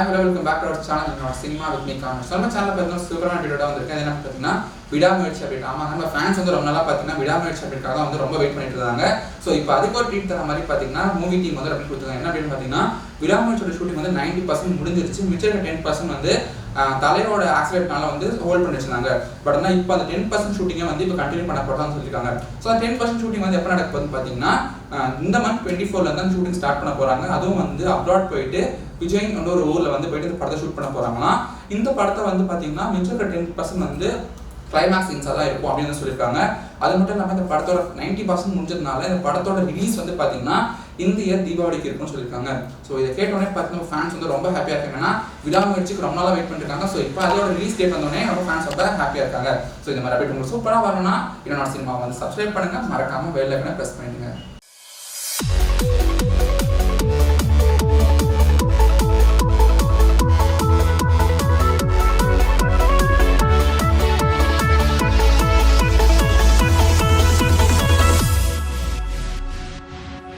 hello, welcome back to our channel. Cinema with me, Karan. So, நம்ம சேனல்ல பார்த்தீங்கன்னா சூப்பரான வீடியோட வந்திருக்கு. அது என்ன பார்த்தீங்கன்னா விடாமுயற்சி அப்டேட். ஆமா, நம்ம ஃபேன்ஸ் வந்து ரொம்ப நாளா பார்த்தீங்கன்னா விடாமுயற்சி அப்டேட்காக தான் வந்து ரொம்ப வெயிட் பண்ணிட்டு இருக்காங்க. ஸோ இப்போ அதுக்கு ஒரு ட்ரீட் தர மாதிரி பார்த்தீங்கன்னா மூவி டீம் வந்து அப்டேட் கொடுத்தாங்க. என்ன அப்படின்னு பார்த்தீங்கன்னா விடாமுயற்சியோட ஷூட்டிங் வந்து 90% முடிஞ்சிருச்சு. மிச்சம் 10% வந்து தலையோட ஆக்சிடென்ட்னால வந்து ஹோல்ட் பண்ணி வச்சிருந்தாங்க. பட் ஆனால் இப்போ அந்த 10% ஷூட்டிங்கை வந்து இப்போ கண்டினியூ பண்ண போகிறதான்னு சொல்லியிருக்காங்க. ஸோ அந்த 10% ஷூட்டிங் வந்து எப்போ நடக்க போகுதுன்னு பார்த்தீங்கன்னா இந்த மந்த் 24ல தான் ஷூட்டிங் ஸ்டார்ட் பண்ண போகிறாங்க. அதுவும் வந்து அப்ராட் போயிட்டு விஜய் ஒரு ஊரில் வந்து போயிட்டு இந்த படத்தை ஷூட் பண்ண போகிறாங்கன்னா இந்த படத்தை வந்து பார்த்தீங்கன்னா மிச்சம் 10% வந்து கிளைமேக்ஸ் சீன்ஸாக தான் இருக்கும் அப்படின்னு சொல்லியிருக்காங்க. அது மட்டும் இல்லாமல் இந்த படத்தோட 90% முடிஞ்சதுனால இந்த படத்தோட ரிலீஸ் வந்து பார்த்தீங்கன்னா இந்த இயர் தீபாவளிக்கு இருக்குன்னு சொல்லியிருக்காங்க. ஸோ இதை கேட்டோடனே பார்த்தீங்கன்னா ஃபேன்ஸ் வந்து ரொம்ப ஹாப்பியாக இருக்காங்கன்னா விடாமுயற்சிக்கு ரொம்ப நாளாக வெயிட் பண்ணிருக்காங்க. ஸோ இப்போ அதோட ரிலீஸ் டேட் வந்தோடனே ரொம்ப ஃபேன்ஸ் ரொம்ப ஹாப்பியாக இருக்காங்க. ஸோ இந்த மாதிரி அப்டேட் உங்களுக்கு சூப்பராக வரணும்னா என்னோட சினிமா வந்து சப்ஸ்கிரைப் பண்ணுங்க, மறக்காம பெல் ஐகானை பிரஸ் பண்ணிடுங்க.